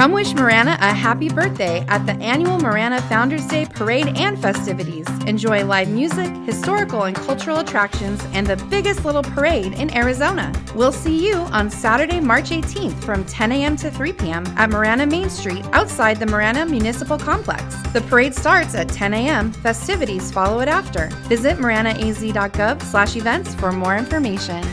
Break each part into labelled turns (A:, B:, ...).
A: Come wish Marana a happy birthday at the annual Marana Founders Day Parade and festivities. Enjoy live music, historical and cultural attractions, and the biggest little parade in Arizona. We'll see you on Saturday, March 18th from 10 a.m. to 3 p.m. at Marana Main Street outside the Marana Municipal Complex. The parade starts at 10 a.m. Festivities follow it after. Visit maranaaz.gov/events for more information.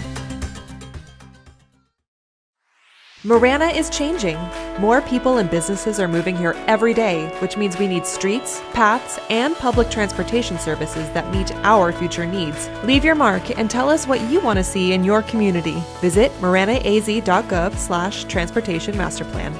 B: Marana is changing. More people and businesses are moving here every day, which means we need streets, paths, and public transportation services that meet our future needs. Leave your mark and tell us what you want to see in your community. Visit maranaaz.gov/transportation master plan.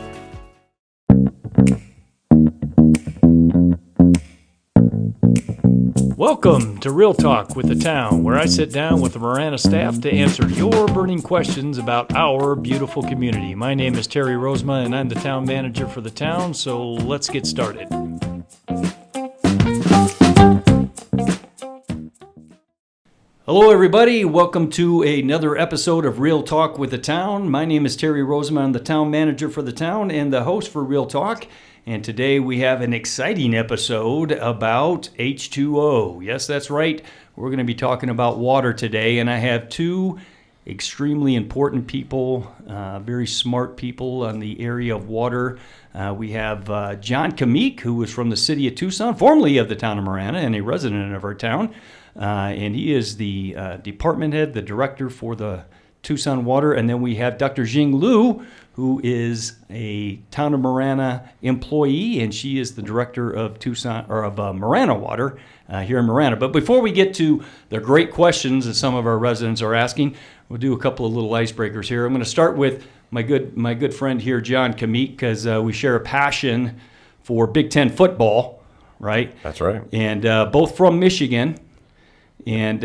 C: Welcome to Real Talk with the Town, where I sit down with the Marana staff to answer your burning questions about our beautiful community. My name is Terry Rosema, and I'm the town manager for the town, so let's get started. Hello, everybody. Welcome to another episode of Real Talk with the Town. My name is Terry Rosema. I'm the town manager for the town and the host for Real Talk. And today we have an exciting episode about H2O. Yes, that's right. We're going to be talking about water today, and I have two extremely important people, very smart people on the area of water. We have John Kamik, who is from the city of Tucson, formerly of the town of Marana, and a resident of our town. And he is the department head, the director for the Tucson Water. And then we have Dr. Jing Liu, who is a town of Marana employee, and she is the director of Tucson or of Marana Water here in Marana. But before we get to the great questions that some of our residents are asking, we'll do a couple of little icebreakers here. I'm going to start with my good friend here, John Kamik, because we share a passion for Big Ten football, right?
D: That's right.
C: And both from Michigan. And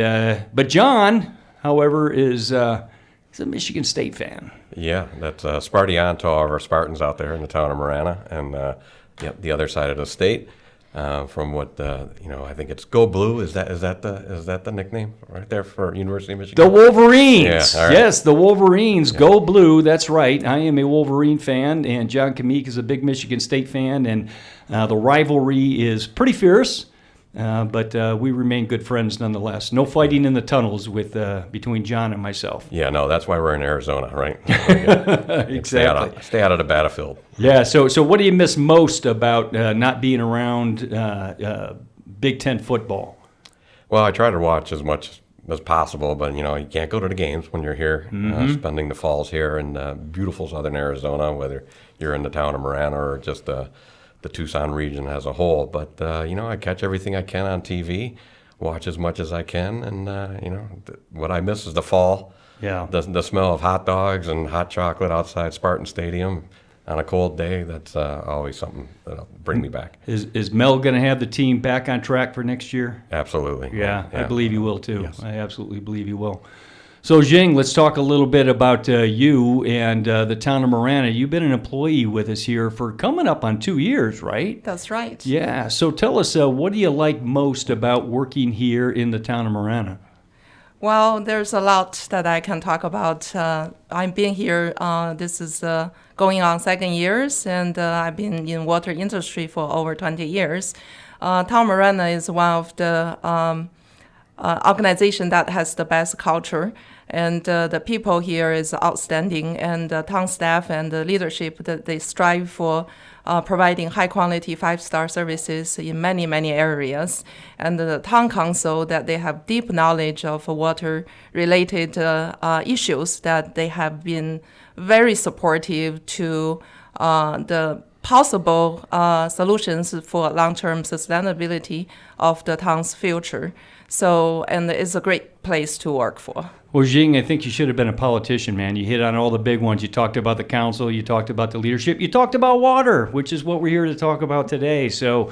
C: but John, however, is he's a Michigan State fan.
D: Yeah, that's Sparty to all of our Spartans out there in the town of Marana, and the other side of the state. From what I think it's Go Blue. Is that the nickname right there for University of Michigan?
C: The Wolverines.
D: Yeah, all right.
C: Yes, the Wolverines. Yeah. Go Blue. That's right. I am a Wolverine fan, and John Kamik is a big Michigan State fan, and the rivalry is pretty fierce. But we remain good friends nonetheless. No fighting in the tunnels with between John and myself.
D: Yeah, no, that's why we're in Arizona, right?
C: Exactly.
D: Stay out of the battlefield.
C: Yeah. So what do you miss most about not being around Big Ten football?
D: Well, I try to watch as much as possible, but you can't go to the games when you're here, spending the falls here in beautiful southern Arizona, whether you're in the town of Marana or just the Tucson region as a whole. But, I catch everything I can on TV, watch as much as I can, and, what I miss is the fall.
C: Yeah.
D: The smell of hot dogs and hot chocolate outside Spartan Stadium on a cold day. That's always something that'll bring me back.
C: Is Mel going to have the team back on track for next year?
D: Absolutely.
C: Yeah. I believe you will, too.
D: Yes.
C: I absolutely believe you will. So, Jing, let's talk a little bit about you and the town of Marana. You've been an employee with us here for coming up on 2 years, right?
E: That's right.
C: Yeah. So tell us, what do you like most about working here in the town of Marana?
E: Well, there's a lot that I can talk about. I've been here, this is going on 2nd years, and I've been in water industry for over 20 years. Town Marana is one of the organization that has the best culture, and the people here is outstanding, and the town staff and the leadership, that they strive for providing high quality 5-star services in many, many areas. And the town council, that they have deep knowledge of water related issues, that they have been very supportive to the possible solutions for long-term sustainability of the town's future. So, and it's a great place to work for.
C: Well, Jing, I think you should have been a politician, man. You hit on all the big ones. You talked about the council, you talked about the leadership, you talked about water, which is what we're here to talk about today. So,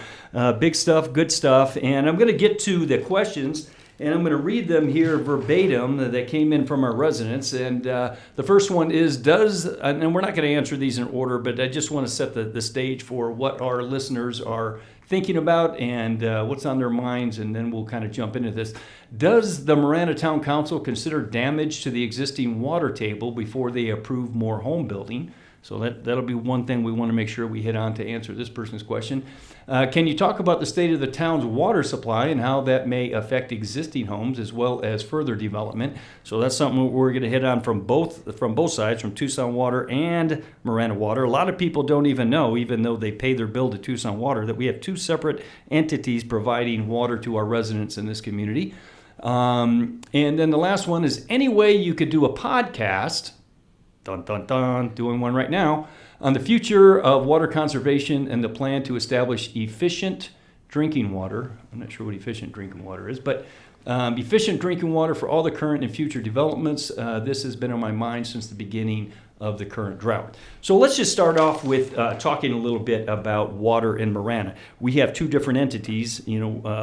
C: big stuff, good stuff. And I'm going to get to the questions, and I'm going to read them here verbatim that came in from our residents. And the first one is, and we're not going to answer these in order, but I just want to set the stage for what our listeners are thinking about and what's on their minds, and then we'll kind of jump into this. Does the Marana Town Council consider damage to the existing water table before they approve more home building? So that'll be one thing we want to make sure we hit on to answer this person's question. Can you talk about the state of the town's water supply and how that may affect existing homes as well as further development? So that's something we're going to hit on from both sides, from Tucson Water and Marana Water. A lot of people don't even know, even though they pay their bill to Tucson Water, that we have two separate entities providing water to our residents in this community. And then the last one is, any way you could do a podcast, dun dun dun, doing one right now, on the future of water conservation and the plan to establish efficient drinking water. I'm not sure what efficient drinking water is, but efficient drinking water for all the current and future developments. This has been on my mind since the beginning of the current drought. So let's just start off with talking a little bit about water in Marana. We have two different entities,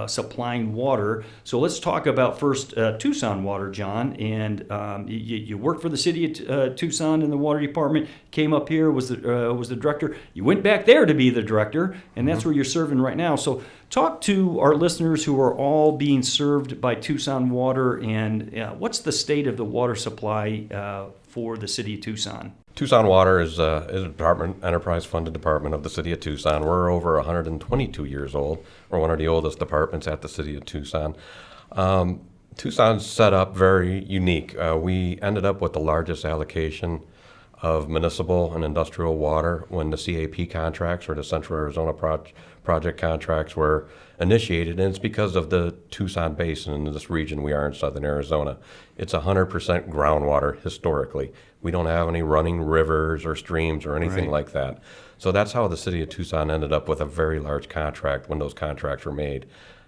C: supplying water. So let's talk about first Tucson Water, John. And you worked for the city of Tucson in the water department. Came up here, was the director. You went back there to be the director, and that's where you're serving right now. So talk to our listeners who are all being served by Tucson Water, and what's the state of the water supply for the city of Tucson?
D: Tucson Water is a department, enterprise-funded department of the city of Tucson. We're over 122 years old. We're one of the oldest departments at the city of Tucson. Tucson's set up very unique. We ended up with the largest allocation of municipal and industrial water when the CAP contracts, or the Central Arizona Project contracts, were initiated, and it's because of the Tucson Basin in this region we are in southern Arizona. It's 100% groundwater historically. We don't have any running rivers or streams or anything like that. So that's how the city of Tucson ended up with a very large contract when those contracts were made.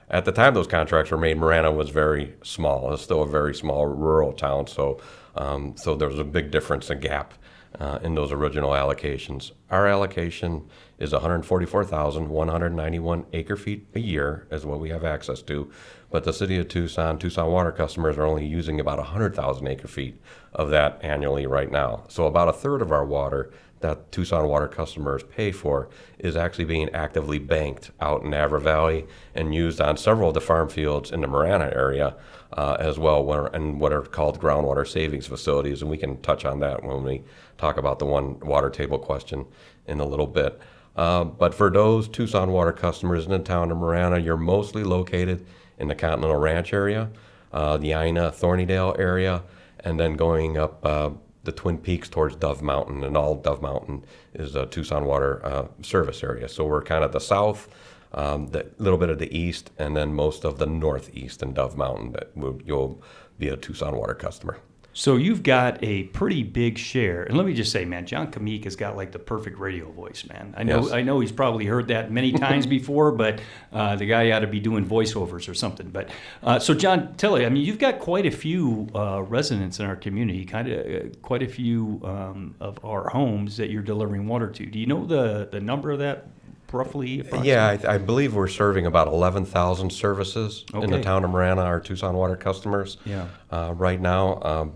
D: At the time those contracts were made, Marana was very small. It's still a very small rural town, so there was a big difference, a gap in those original allocations. Our allocation is 144,191 acre feet a year is what we have access to, but the city of Tucson Water customers are only using about 100,000 acre feet of that annually right now. So about a third of our water that Tucson Water customers pay for is actually being actively banked out in Avra Valley and used on several of the farm fields in the Marana area as well, and what are called groundwater savings facilities, and we can touch on that when we talk about the one water table question in a little bit. But for those Tucson Water customers in the town of Marana, you're mostly located in the Continental Ranch area, the Ina, Thornydale area, and then going up the Twin Peaks towards Dove Mountain, and all Dove Mountain is a Tucson Water service area. So we're kind of the south, the little bit of the east, and then most of the northeast in Dove Mountain you'll be a Tucson Water customer.
C: So you've got a pretty big share, and let me just say, man, John Kamik has got like the perfect radio voice, man. I know he's probably heard that many times before, but the guy ought to be doing voiceovers or something. But so John, tell me, I mean, you've got quite a few residents in our community, quite a few of our homes that you're delivering water to. Do you know the number of that? Roughly?
D: Yeah, I believe we're serving about 11,000 services in the town of Marana, our Tucson Water customers right now.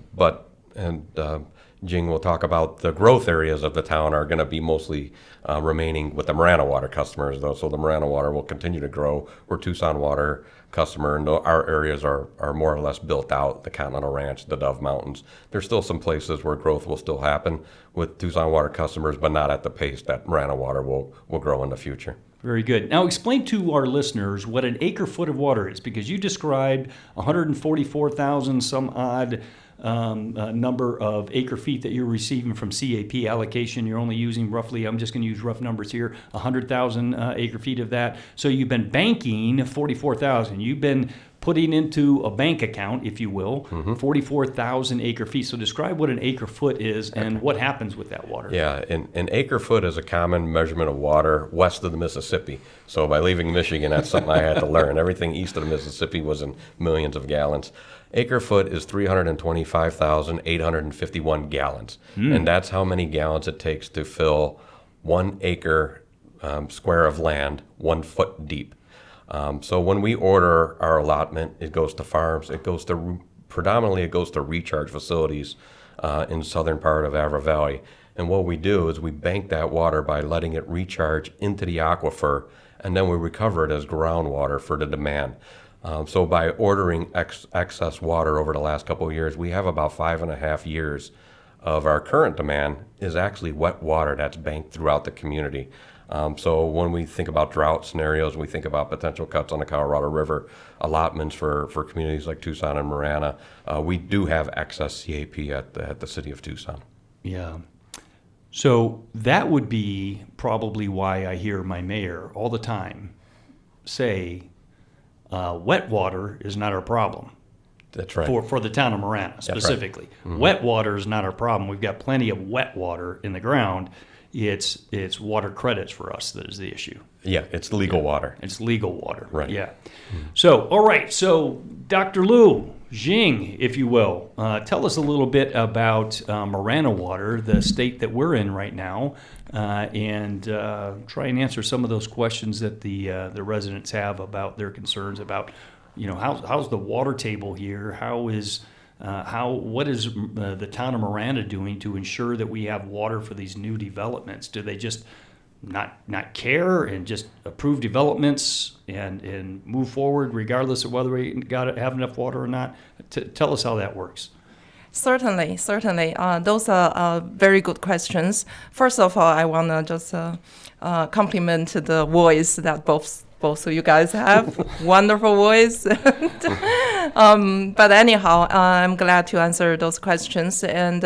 D: Jing will talk about the growth areas of the town are going to be mostly remaining with the Marana Water customers, though. So the Marana Water will continue to grow. We're Tucson Water customer, and our areas are more or less built out, the Continental Ranch, the Dove Mountains. There's still some places where growth will still happen with Tucson Water customers, but not at the pace that Marana Water will grow in the future.
C: Very good. Now explain to our listeners what an acre foot of water is, because you described 144,000 some odd number of acre feet that you're receiving from CAP allocation. You're only using roughly, I'm just going to use rough numbers here, 100,000 acre feet of that. So you've been banking 44,000. You've been putting into a bank account, if you will, 44,000 acre feet. So describe what an acre foot is and what happens with that water.
D: Yeah, an acre foot is a common measurement of water west of the Mississippi. So by leaving Michigan, that's something I had to learn. Everything east of the Mississippi was in millions of gallons. Acre foot is 325,851 gallons. And that's how many gallons it takes to fill 1 acre square of land 1 foot deep. So when we order our allotment, it goes to farms. It goes to predominantly recharge facilities in southern part of Avra Valley. And what we do is we bank that water by letting it recharge into the aquifer, and then we recover it as groundwater for the demand. So by ordering excess water over the last couple of years, we have about 5.5 years of our current demand is actually wet water that's banked throughout the community. So when we think about drought scenarios, we think about potential cuts on the Colorado River, allotments for communities like Tucson and Marana. We do have excess CAP at the city of Tucson.
C: Yeah. So that would be probably why I hear my mayor all the time say, wet water is not our problem.
D: That's right.
C: For the town of Marana specifically. Right. Mm-hmm. Wet water is not our problem. We've got plenty of wet water in the ground. It's water credits for us that is the issue.
D: Yeah, it's legal water.
C: It's legal water.
D: Right.
C: Yeah. So, all right. So, Dr. Liu Jing, if you will, tell us a little bit about Marana water, the state that we're in right now, and try and answer some of those questions that the residents have about their concerns about, how's the water table here? What is the town of Marana doing to ensure that we have water for these new developments? Do they just not care and just approve developments and move forward regardless of whether we have enough water or not? Tell us how that works.
E: Certainly. Those are very good questions. First of all, I want to just compliment the voice that both of you guys have. Wonderful voice. But anyhow, I'm glad to answer those questions. And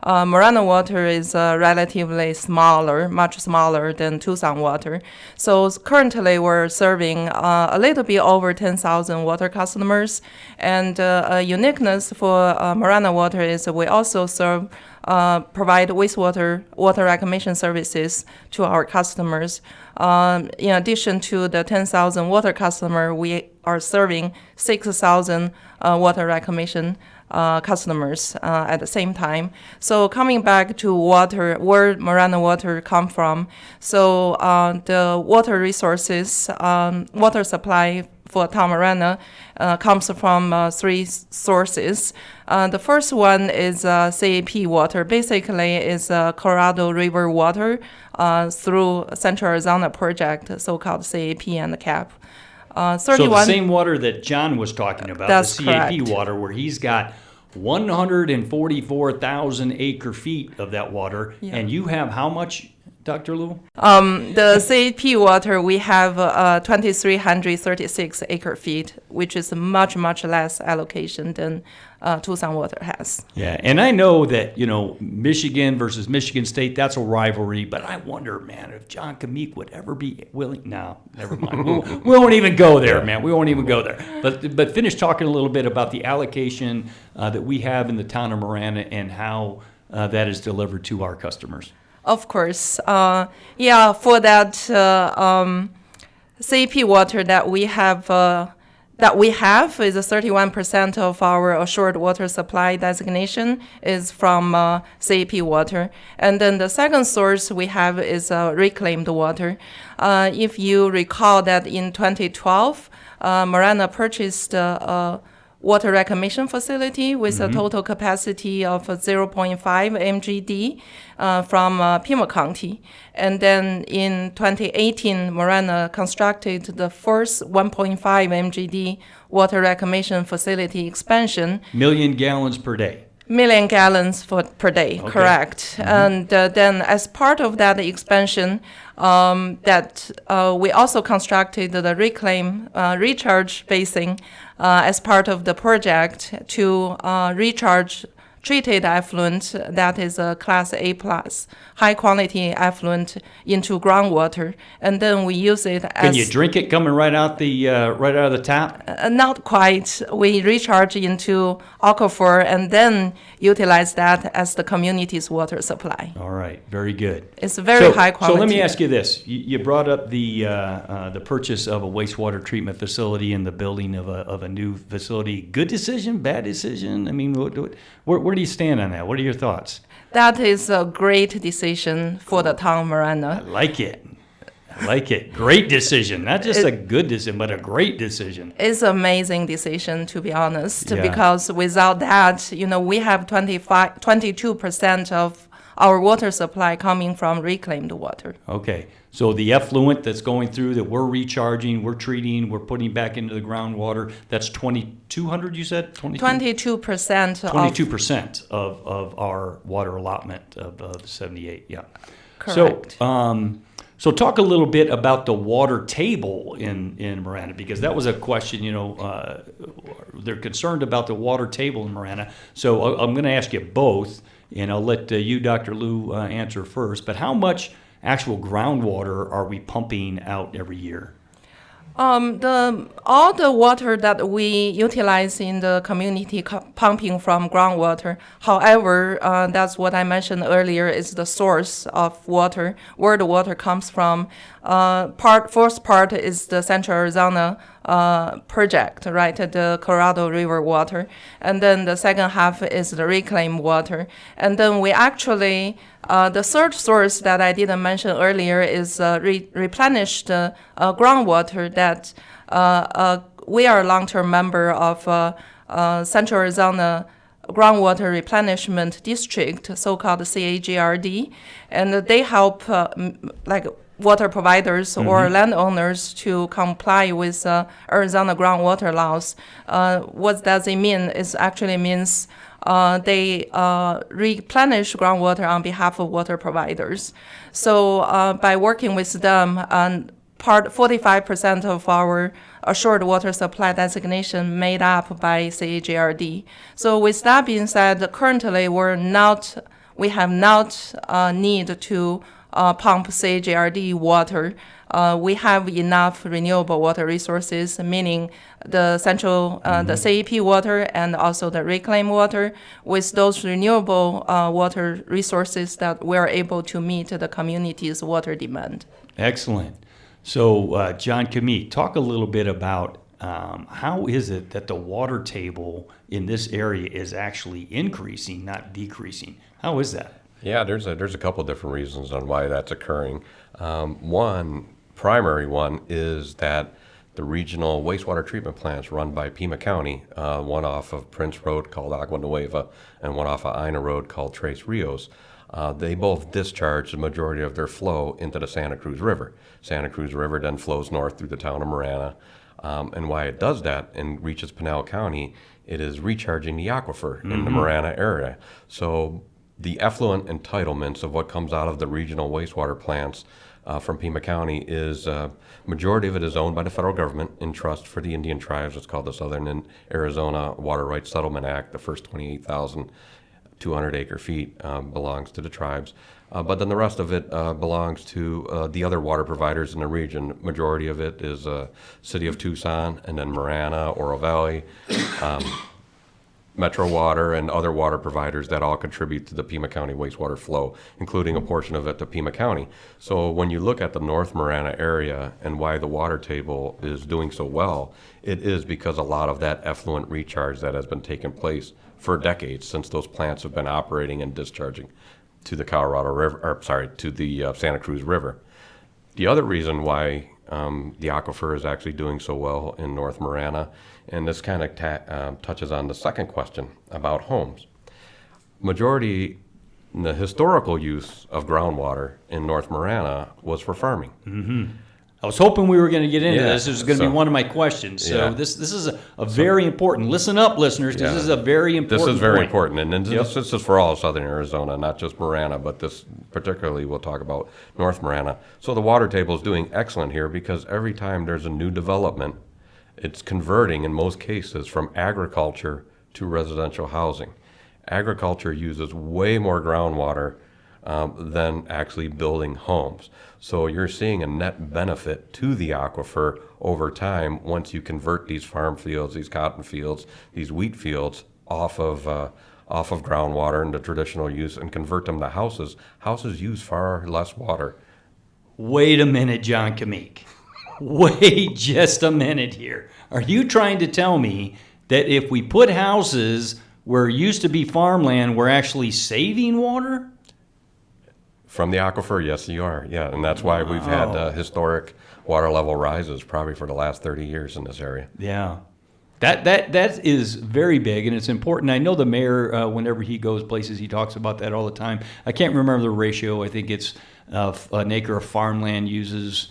E: Marana water is relatively smaller, much smaller than Tucson water. So currently we're serving a little bit over 10,000 water customers. And a uniqueness for Marana water is we also provide water reclamation services to our customers. In addition to the 10,000 water customer, we are serving 6,000 water reclamation customers at the same time. So coming back to water, where Marana water come from. So the water resources, water supply for town Marana comes from three sources. The first one is CAP water. Basically, is Colorado River water through Central Arizona project, so-called CAP and the CAP. 31.
C: So the same water that John was talking about,
E: That's
C: the CAP
E: correct.
C: water, where he's got 144,000 acre feet of that water, and you have how much, Dr. Liu?
E: The CAP water, we have 2,336 acre feet, which is much, much less allocation than Tucson water has.
C: Yeah, and I know that, Michigan versus Michigan State, that's a rivalry, but I wonder, man, if John Kamik would ever be willing. No, never mind. We won't even go there, man. We won't even go there. But finish talking a little bit about the allocation that we have in the town of Marana and how that is delivered to our customers.
E: Of course. For that CAP water that we have is 31% of our assured water supply designation is from CAP water. And then the second source we have is reclaimed water. If you recall that in 2012, Marana purchased water reclamation facility with a total capacity of 0.5 MGD from Pima County. And then in 2018, Marana constructed the first 1.5 MGD water reclamation facility expansion.
C: Million gallons per day.
E: Million gallons per day, okay. Correct. And then as part of that expansion, we also constructed the recharge basin as part of the project to recharge treated effluent that is a Class A+, high-quality effluent into groundwater, and then we use it as...
C: Can you drink it coming right out of the tap?
E: Not quite. We recharge into aquifer and then utilize that as the community's water supply.
C: All right, very good.
E: It's very high quality.
C: So let me ask you this: you brought up the purchase of a wastewater treatment facility and the building of a new facility. Good decision? Bad decision? I mean, where do you stand on that? What are your thoughts?
E: That is a great decision for the town of Marana.
C: I like it. Great decision. Not just a good decision, but a great decision.
E: It's an amazing decision, to be honest, because without that, we have 22% of our water supply coming from reclaimed water.
C: Okay, so the effluent that's going through that we're recharging, we're treating, we're putting back into the groundwater, that's 2,200, you said?
E: 22%
C: 22% of our water allotment of 78, yeah.
E: Correct.
C: So talk a little bit about the water table in Marana, because that was a question, they're concerned about the water table in Marana. So I'm going to ask you both, and I'll let you, Dr. Liu, answer first. But how much actual groundwater are we pumping out every year?
E: All the water that we utilize in the community pumping from groundwater. However, that's what I mentioned earlier, is the source of water, where the water comes from. First part is the Central Arizona project, right, the Colorado River water. And then the second half is the reclaimed water. And then we actually, the third source that I didn't mention earlier is replenished groundwater that we are a long-term member of Central Arizona Groundwater Replenishment District, so-called CAGRD, and they help water providers or landowners to comply with Arizona groundwater laws. What does it mean? It actually means they replenish groundwater on behalf of water providers. So by working with them, 45% of our assured water supply designation made up by CAGRD. So with that being said, currently we have not need to pump CAGRD water. We have enough renewable water resources, meaning the the CEP water and also the reclaimed water. With those renewable water resources, that we're able to meet the community's water demand.
C: Excellent. So, John Kamick, talk a little bit about how is it that the water table in this area is actually increasing, not decreasing? How is that?
D: Yeah, there's a couple of different reasons on why that's occurring. One primary one is that the regional wastewater treatment plants run by Pima County, one off of Prince Road called Agua Nueva and one off of Ina Road called Tres Rios, they both discharge the majority of their flow into the Santa Cruz River. Santa Cruz River then flows north through the town of Marana. And why it does that and reaches Pinal County, it is recharging the aquifer in the Marana area. So the effluent entitlements of what comes out of the regional wastewater plants from Pima County is majority of it is owned by the federal government in trust for the Indian tribes. It's called the Southern Arizona Water Rights Settlement Act. The first 28,200 acre feet belongs to the tribes. But then the rest of it belongs to the other water providers in the region. Majority of it is City of Tucson, and then Marana, Oro Valley, Metro Water, and other water providers that all contribute to the Pima County wastewater flow, including a portion of it to Pima County. So when you look at the North Marana area and why the water table is doing so well, it is because a lot of that effluent recharge that has been taking place for decades since those plants have been operating and discharging to the Colorado River, to the Santa Cruz River. The other reason why the aquifer is actually doing so well in North Marana, and this kind of touches on the second question about homes. Majority, the historical use of groundwater in North Marana was for farming.
C: Mm-hmm. I was hoping we were going to get into this. This is going to be one of my questions. So this is a very important. Listen up, listeners. This is a very important.
D: This is very
C: point.
D: important, and this is for all of Southern Arizona, not just Marana, but this particularly we'll talk about North Marana. So the water table is doing excellent here because every time there's a new development, it's converting in most cases from agriculture to residential housing. Agriculture uses way more groundwater than actually building homes. So you're seeing a net benefit to the aquifer over time once you convert these farm fields, these cotton fields, these wheat fields off of groundwater into traditional use and convert them to houses. Houses use far less water.
C: Wait a minute, John Kamick. Wait just a minute here. Are you trying to tell me that if we put houses where it used to be farmland, we're actually saving water?
D: From the aquifer, yes, you are. Yeah, and that's why we've had historic water level rises probably for the last 30 years in this area.
C: Yeah. That is very big, and it's important. I know the mayor, whenever he goes places, he talks about that all the time. I can't remember the ratio. I think it's an acre of farmland uses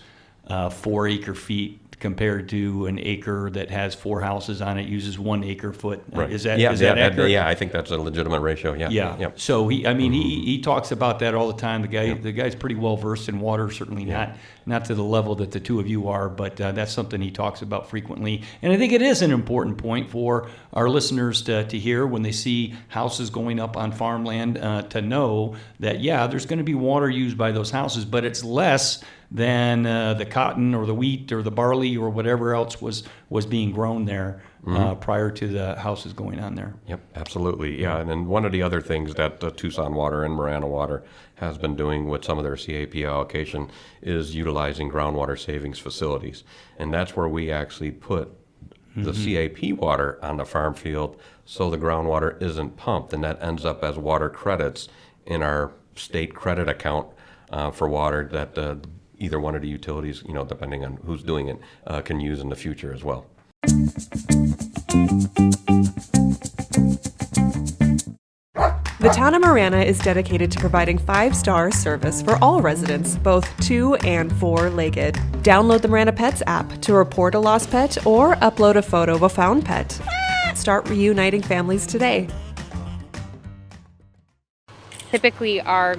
C: 4 acre feet compared to an acre that has 4 houses on it uses 1 acre foot.
D: Right.
C: Is that accurate?
D: Yeah, I think that's a legitimate ratio. Yeah.
C: Yeah.
D: Yep.
C: So he talks about that all the time. The guy's pretty well versed in water. Certainly not to the level that the two of you are, but that's something he talks about frequently. And I think it is an important point for our listeners to hear when they see houses going up on farmland, to know that there's going to be water used by those houses, but it's less than the cotton or the wheat or the barley or whatever else was being grown there prior to the houses going on there.
D: Yep, absolutely. Yeah, and then one of the other things that Tucson Water and Marana Water has been doing with some of their CAP allocation is utilizing groundwater savings facilities. And that's where we actually put the CAP water on the farm field so the groundwater isn't pumped, and that ends up as water credits in our state credit account for water that either one of the utilities, depending on who's doing it, can use in the future as well.
B: The town of Marana is dedicated to providing 5-star service for all residents, both 2- and 4-legged. Download the Marana Pets app to report a lost pet or upload a photo of a found pet. Start reuniting families today.
F: Typically our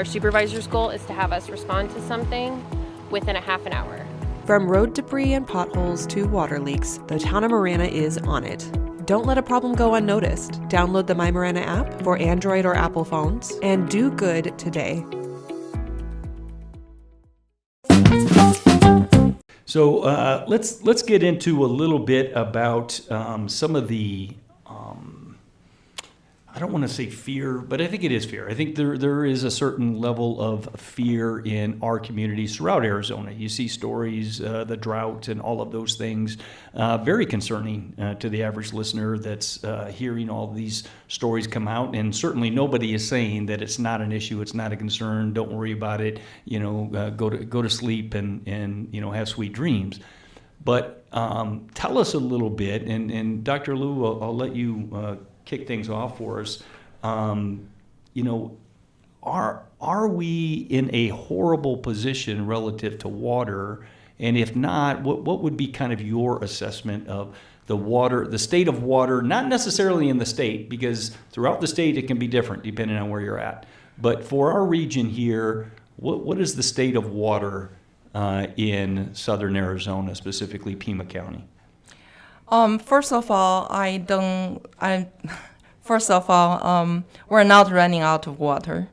F: supervisor's goal is to have us respond to something within a half an hour.
B: From road debris and potholes to water leaks, the town of Marana is on it. Don't let a problem go unnoticed. Download the My Marana app for Android or Apple phones and do good today.
C: So let's get into a little bit about some of the I don't want to say fear, but I think it is fear. I think there is a certain level of fear in our communities throughout Arizona. You see stories, the drought and all of those things, very concerning to the average listener that's hearing all these stories come out. And certainly nobody is saying that it's not an issue, it's not a concern, don't worry about it, go to sleep and have sweet dreams. But tell us a little bit, and Dr. Liu, I'll let you kick things off for us. Are we in a horrible position relative to water? And if not, what would be kind of your assessment of the state of water, not necessarily in the state, because throughout the state it can be different depending on where you're at. But for our region here, what is the state of water in southern Arizona, specifically Pima County?
E: First of all, we're not running out of water.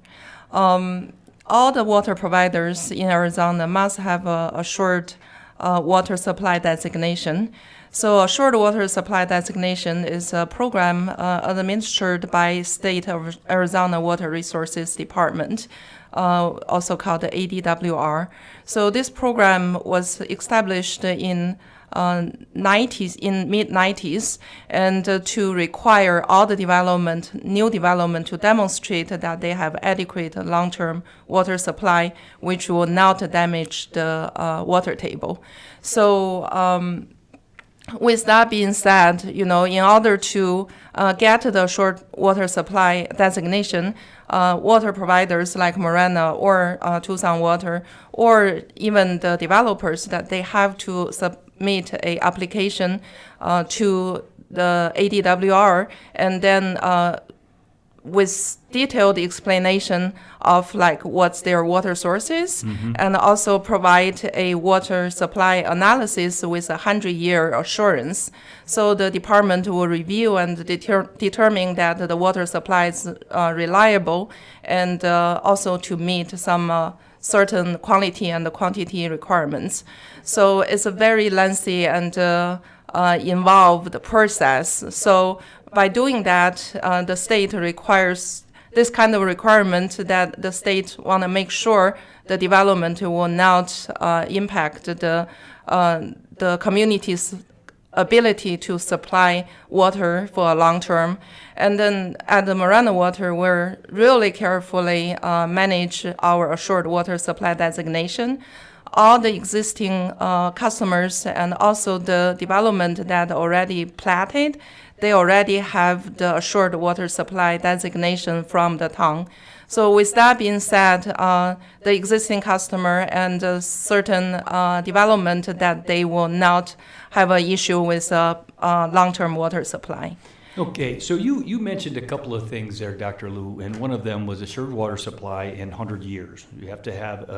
E: All the water providers in Arizona must have a short water supply designation. So a short water supply designation is a program administered by State of Arizona Water Resources Department, also called the ADWR. So this program was established in mid-90s, and to require all the new development to demonstrate that they have adequate long-term water supply, which will not damage the water table. So with that being said, in order to get the short water supply designation, water providers like Marana or Tucson Water, or even the developers, that they have to submit a application to the ADWR, and then with detailed explanation of what's their water sources, and also provide a water supply analysis with a 100-year assurance. So the department will review and determine that the water supply is reliable, and also to meet some certain quality and quantity requirements. So it's a very lengthy and involved process. So by doing that, the state requires this kind of requirement, that the state want to make sure the development will not impact the community's ability to supply water for a long term. And then at the Marana Water, we're really carefully manage our assured water supply designation. all the existing customers and also the development that already platted, they already have the assured water supply designation from the town. So with that being said, the existing customer and certain development that they will not have an issue with long-term water supply.
C: Okay, so you mentioned a couple of things there, Dr. Liu, and one of them was assured water supply in 100 years. You have to have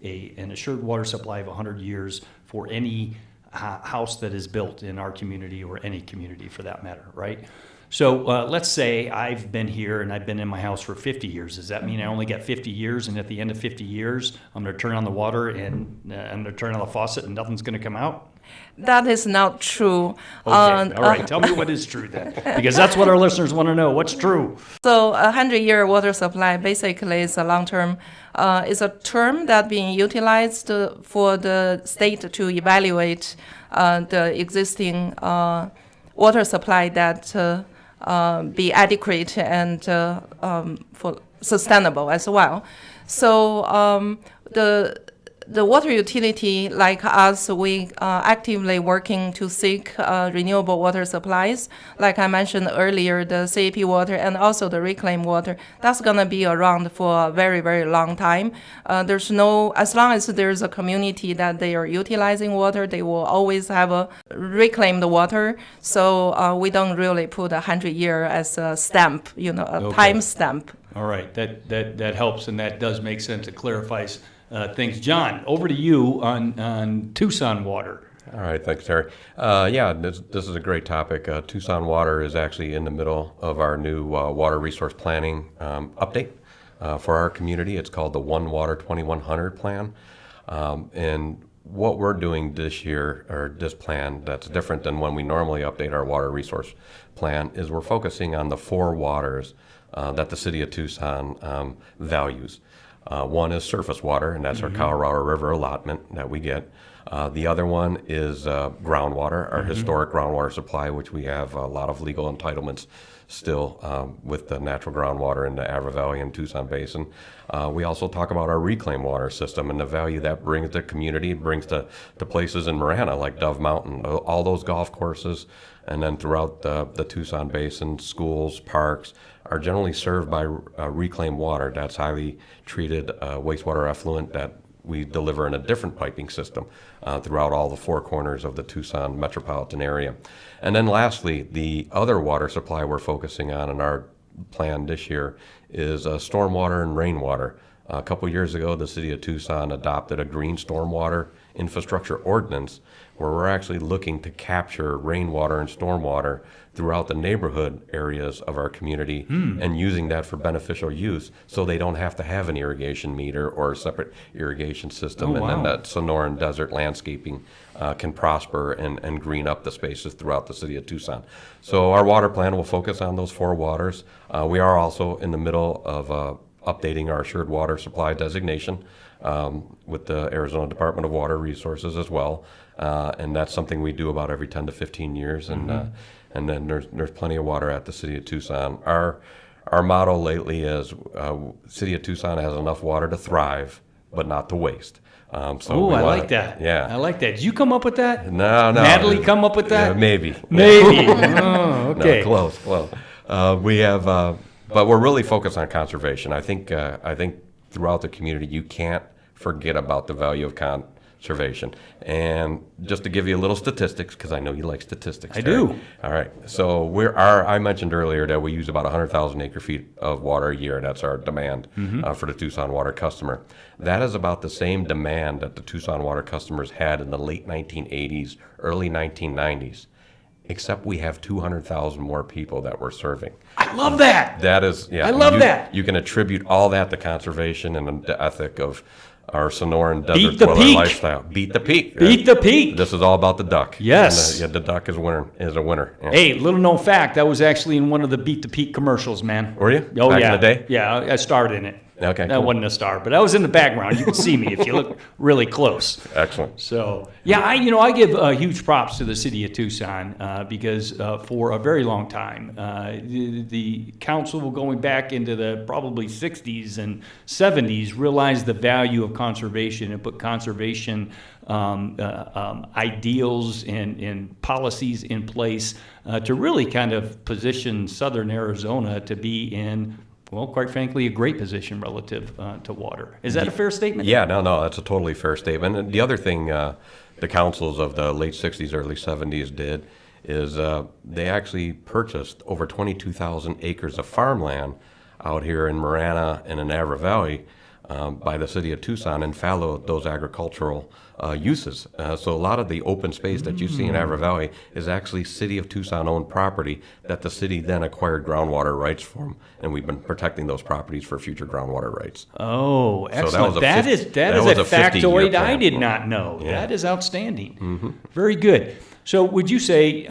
C: an assured water supply of 100 years for any house that is built in our community or any community for that matter, right? So let's say I've been here and I've been in my house for 50 years. Does that mean I only get 50 years, and at the end of 50 years, I'm going to turn on the water and I'm going to turn on the faucet and nothing's going to come out?
E: That is not true.
C: Okay, all right. Tell me what is true then, because that's what our listeners want to know. What's true?
E: So a 100-year water supply basically is a long-term, is a term that being utilized for the state to evaluate the existing water supply that be adequate and for sustainable as well. So the water utility, like us, we actively working to seek renewable water supplies. Like I mentioned earlier, the CAP water and also the reclaimed water, that's going to be around for a very, very long time. As long as there's a community that they are utilizing water, they will always have a reclaimed water. So we don't really put 100-year as a stamp, time stamp.
C: All right, that helps, and that does make sense. It clarifies things. John, over to you on Tucson water.
D: All right, thanks, Terry. This is a great topic. Tucson Water is actually in the middle of our new water resource planning update for our community. It's called the One Water 2100 plan. And what we're doing this year, or this plan that's different than when we normally update our water resource plan, is we're focusing on the 4 waters that the city of Tucson values. One is surface water, and that's our Colorado River allotment that we get. The other one is groundwater, our historic groundwater supply, which we have a lot of legal entitlements still with the natural groundwater in the Avra Valley and Tucson Basin. We also talk about our reclaimed water system and the value that brings to community, brings to places in Marana like Dove Mountain, all those golf courses, and then throughout the Tucson Basin, schools, parks are generally served by reclaimed water. That's highly treated wastewater effluent that we deliver in a different piping system throughout all the 4 corners of the Tucson metropolitan area. And then lastly, the other water supply we're focusing on in our plan this year is stormwater and rainwater. A couple years ago, the city of Tucson adopted a green stormwater infrastructure ordinance where we're actually looking to capture rainwater and stormwater throughout the neighborhood areas of our community and using that for beneficial use so they don't have to have an irrigation meter or a separate irrigation system. Then that Sonoran desert landscaping can prosper and green up the spaces throughout the city of Tucson. So our water plan will focus on those 4 waters. We are also in the middle of updating our assured water supply designation with the Arizona Department of Water Resources as well. And that's something we do about every 10 to 15 years. And then there's plenty of water at the city of Tucson. Our motto lately is city of Tucson has enough water to thrive, but not to waste.
C: I like that.
D: Yeah.
C: I like that. Did you come up with that?
D: No.
C: Natalie come up with that?
D: Yeah, maybe.
C: Oh, okay.
D: No, close. We have, but we're really focused on conservation. I think throughout the community, you can't forget about the value of conservation. And just to give you a little statistics, because I know you like statistics.
C: I do.
D: All right. So I mentioned earlier that we use about 100,000 acre feet of water a year. That's our demand for the Tucson Water customer. That is about the same demand that the Tucson Water customers had in the late 1980s, early 1990s. Except we have 200,000 more people that we're serving.
C: I love that.
D: That is, yeah.
C: I love that.
D: You can attribute all that to conservation and the ethic of our Sonoran desert
C: Beat the
D: dweller
C: peak.
D: lifestyle. Beat the peak.
C: Beat the peak.
D: This is all about the duck.
C: Yes.
D: And the duck is a winner. Yeah.
C: Hey, little known fact, I was actually in one of the Beat the Peak commercials, man.
D: Were you?
C: Oh,
D: Back
C: yeah.
D: in the day?
C: Yeah, I starred in it.
D: Okay,
C: That
D: cool.
C: wasn't a star, but I was in the background. You can see me if you look really close.
D: Excellent.
C: So, yeah, I give huge props to the city of Tucson because for a very long time, the council going back into the probably 60s and 70s realized the value of conservation and put conservation ideals and policies in place to really kind of position southern Arizona to be in, well, quite frankly, a great position relative to water. Is that a fair statement?
D: Yeah, no, that's a totally fair statement. And the other thing the councils of the late 60s, early 70s did is they actually purchased over 22,000 acres of farmland out here in Marana and in Avra Valley by the city of Tucson and followed those agricultural uses. So a lot of the open space that you see in Avra Valley is actually city of Tucson owned property that the city then acquired groundwater rights from, and we've been protecting those properties for future groundwater rights.
C: Oh, excellent.
D: was a
C: That is a
D: 50-year
C: factoid I
D: plan.
C: did not know.
D: Yeah.
C: That is outstanding. Very good. So would you say,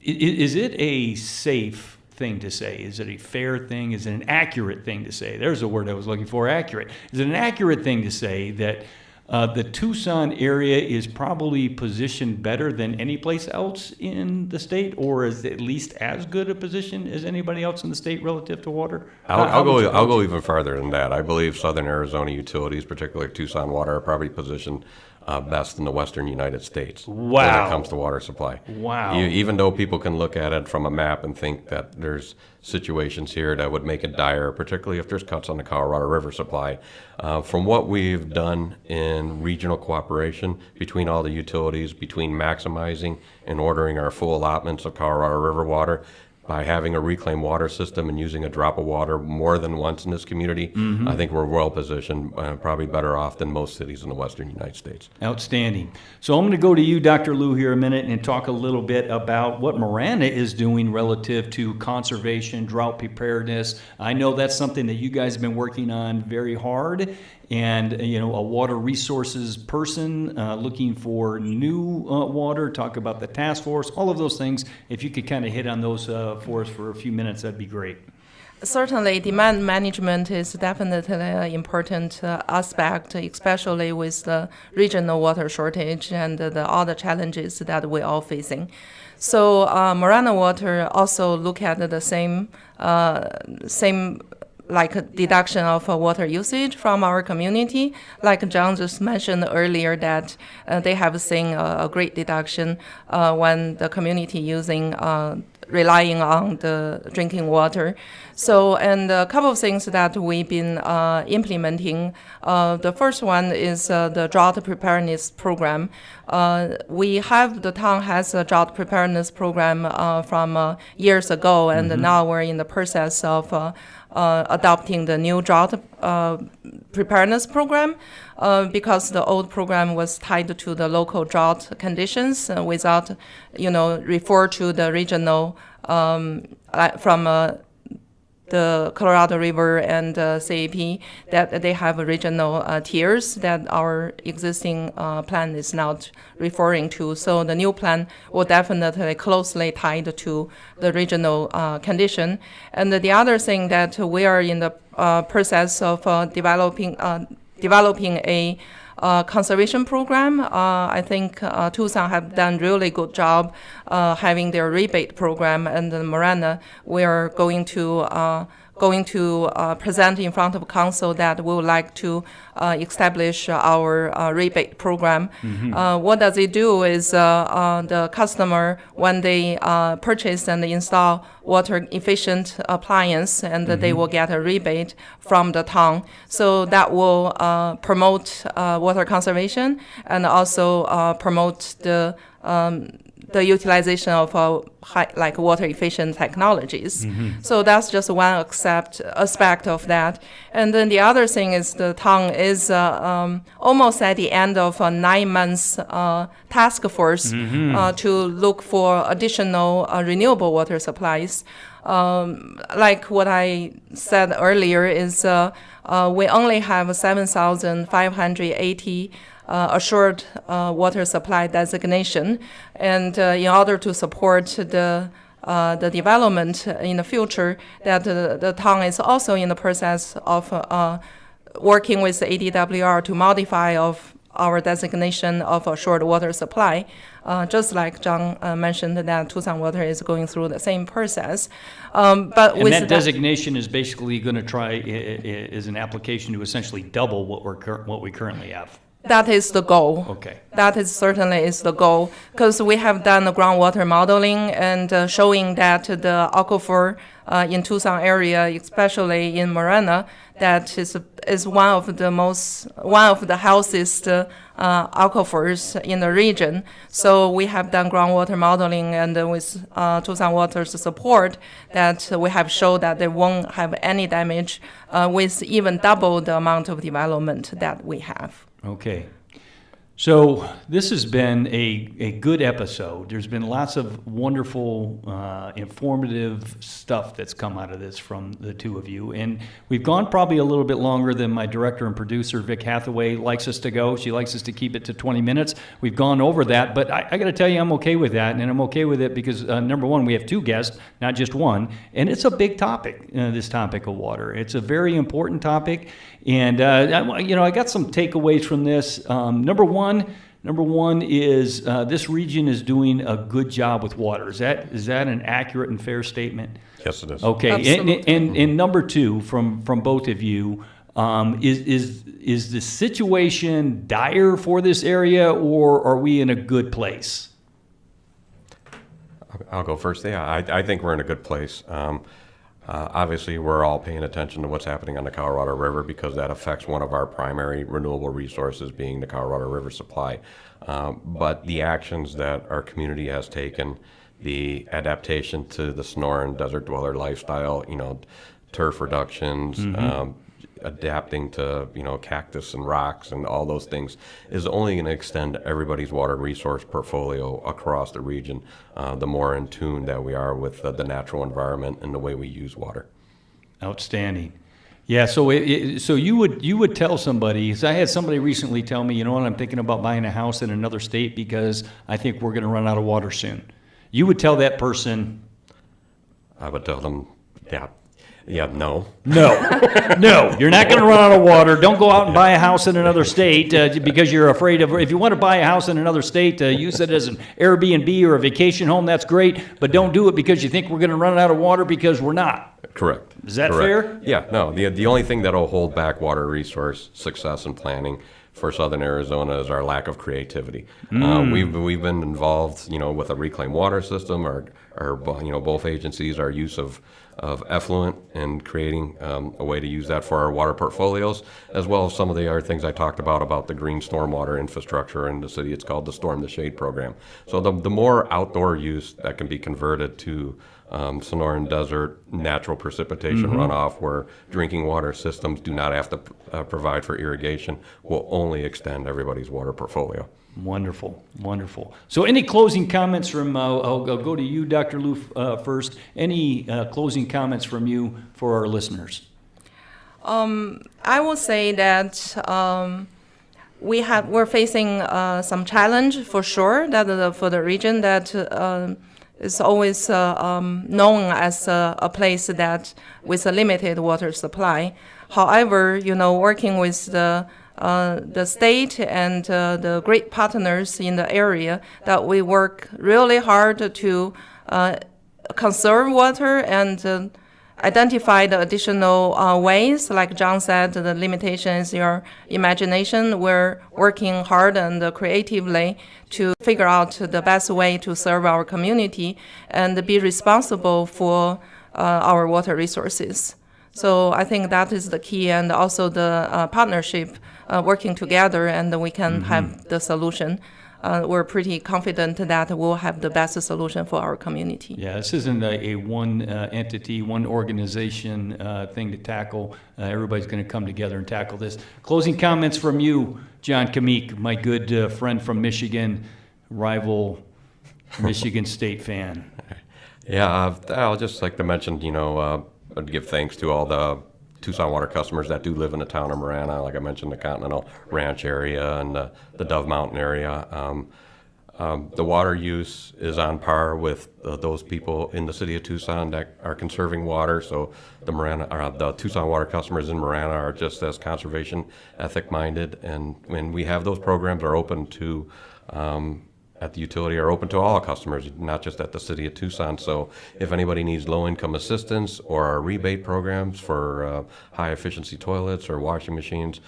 C: is it a safe thing to say? Is it a fair thing? Is it an accurate thing to say? There's a word I was looking for, accurate. Is it an accurate thing to say that the Tucson area is probably positioned better than any place else in the state, or is it at least as good a position as anybody else in the state relative to water?
D: I'll go even farther than that. I believe Southern Arizona utilities, particularly Tucson Water, are probably positioned best in the western United States when
C: Wow.
D: it comes to water supply.
C: Wow.
D: Even though people can look at it from a map and think that there's situations here that would make it dire, particularly if there's cuts on the Colorado River supply, from what we've done in regional cooperation between all the utilities, between maximizing and ordering our full allotments of Colorado River water, by having a reclaimed water system and using a drop of water more than once in this community, I think we're well positioned, probably better off than most cities in the western United States.
C: Outstanding. So I'm going to go to you, Dr. Liu, here a minute and talk a little bit about what Marana is doing relative to conservation, drought preparedness. I know that's something that you guys have been working on very hard. And, a water resources person looking for new water, talk about the task force, all of those things. If you could kind of hit on those for us for a few minutes, that'd be great.
E: Certainly, demand management is definitely an important aspect, especially with the regional water shortage and the other challenges that we're all facing. So Marana Water also look at the same like deduction of water usage from our community. Like John just mentioned earlier that they have seen a great deduction when the community relying on the drinking water. So, and a couple of things that we've been implementing. The first one is the drought preparedness program. The town has a drought preparedness program from years ago, and now we're in the process of adopting the new drought preparedness program because the old program was tied to the local drought conditions without, refer to the regional from the Colorado River and CAP, that they have regional tiers that our existing plan is not referring to. So the new plan will definitely closely tied to the regional condition. And the other thing that we are in the process of developing a conservation program. I think Tucson have done really good job having their rebate program, and in Marana we are going to present in front of council that we would like to establish our rebate program. What does it do is the customer, when they purchase and install water efficient appliance, and they will get a rebate from the town. So that will promote water conservation and also promote the utilization of water efficient technologies. So that's just one aspect of that. And then the other thing is the town is almost at the end of a 9 months task force to look for additional renewable water supplies. Like what I said earlier is we only have 7,580 assured water supply designation, and in order to support the the development in the future, that the town is also in the process of working with the ADWR to modify of our designation of a short water supply. Just like John mentioned, that Tucson Water is going through the same process. But
C: And
E: with
C: that designation is basically going to try, is an application to essentially double what we currently have.
E: that is the goal.
C: Okay.
E: That is certainly is the goal, because we have done the groundwater modeling and showing that the aquifer in Tucson area, especially in Marana, that is one of the healthiest aquifers in the region. So we have done groundwater modeling, and with Tucson Water's support, that we have shown that they won't have any damage with even double the amount of development that we have.
C: Okay. So this has been a good episode. There's been lots of wonderful, informative stuff that's come out of this from the two of you. And we've gone probably a little bit longer than my director and producer, Vic Hathaway, likes us to go. She likes us to keep it to 20 minutes. We've gone over that, but I got to tell you, I'm okay with that. And I'm okay with it because, number one, we have two guests, not just one. And it's a big topic, this topic of water. It's a very important topic. And, I got some takeaways from this. Number one is this region is doing a good job with water. Is that an accurate and fair statement?
D: Yes, it is.
C: Okay. And number two, from both of you, is the situation dire for this area, or are we in a good place?
D: I'll go first. Yeah, I think we're in a good place. Obviously, we're all paying attention to what's happening on the Colorado River because that affects one of our primary renewable resources, being the Colorado River supply. But the actions that our community has taken, the adaptation to the Sonoran desert dweller lifestyle, turf reductions, adapting to cactus and rocks and all those things, is only going to extend everybody's water resource portfolio across the region, the more in tune that we are with the natural environment and the way we use water.
C: Outstanding. Yeah, so you would tell somebody, because I had somebody recently tell me, I'm thinking about buying a house in another state because I think we're going to run out of water soon. You would tell that person?
D: I would tell them, no.
C: No, you're not going to run out of water. Don't go out and buy a house in another state because you're afraid of. If you want to buy a house in another state, use it as an Airbnb or a vacation home. That's great, but don't do it because you think we're going to run out of water, because we're not.
D: Correct.
C: Is that fair?
D: Yeah. No. The only thing that'll hold back water resource success and planning for Southern Arizona is our lack of creativity. We've been involved, with a reclaimed water system. Our both agencies, our use of effluent and creating a way to use that for our water portfolios, as well as some of the other things I talked about the green stormwater infrastructure in the city. It's called the Storm to Shade program. So the more outdoor use that can be converted to Sonoran Desert natural precipitation runoff, where drinking water systems do not have to provide for irrigation, will only extend everybody's water portfolio.
C: Wonderful. So any closing comments from, I'll go to you, Dr. Lou, first. Any closing comments from you for our listeners?
E: I will say that we're facing some challenge for sure, that for the region that is always known as a place that with a limited water supply. However, working with the state and the great partners in the area, that we work really hard to conserve water and identify the additional ways. Like John said, the limitation is your imagination. We're working hard and creatively to figure out the best way to serve our community and be responsible for our water resources. So I think that is the key, and also the partnership, working together, and we can have the solution. We're pretty confident that we'll have the best solution for our community.
C: Yeah, this isn't a one entity, one organization thing to tackle. Everybody's going to come together and tackle this. Closing comments from you, John Kamik, my good friend from Michigan, rival Michigan State fan.
D: Yeah, I'll just like to mention, I'd give thanks to all the Tucson Water customers that do live in the town of Marana. Like I mentioned, the Continental Ranch area and the Dove Mountain area. The water use is on par with those people in the city of Tucson that are conserving water. So the Tucson water customers in Marana are just as conservation ethic minded, and when we have those programs are open to at the utility are open to all customers, not just at the city of Tucson. So if anybody needs low-income assistance or our rebate programs for high-efficiency toilets or washing machines,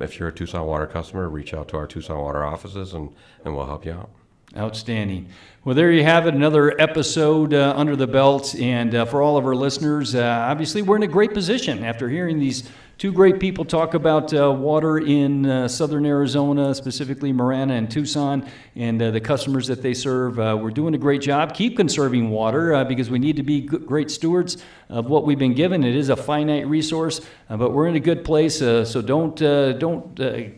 D: if you're a Tucson Water customer, reach out to our Tucson Water offices and we'll help you out.
C: Outstanding. Well, there you have it, another episode under the belt. And for all of our listeners, obviously we're in a great position after hearing these two great people talk about water in southern Arizona, specifically Marana and Tucson, and the customers that they serve. We're doing a great job. Keep conserving water because we need to be great stewards of what we've been given. It is a finite resource, but we're in a good place. So don't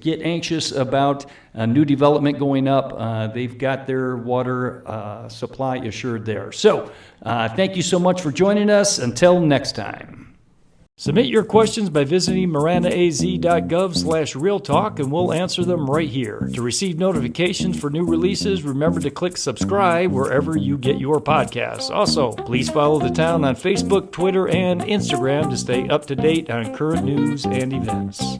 C: get anxious about new development going up. They've got their water supply assured there. So thank you so much for joining us. Until next time. Submit your questions by visiting maranaaz.gov/realtalk and we'll answer them right here. To receive notifications for new releases, remember to click subscribe wherever you get your podcasts. Also, please follow the town on Facebook, Twitter, and Instagram to stay up to date on current news and events.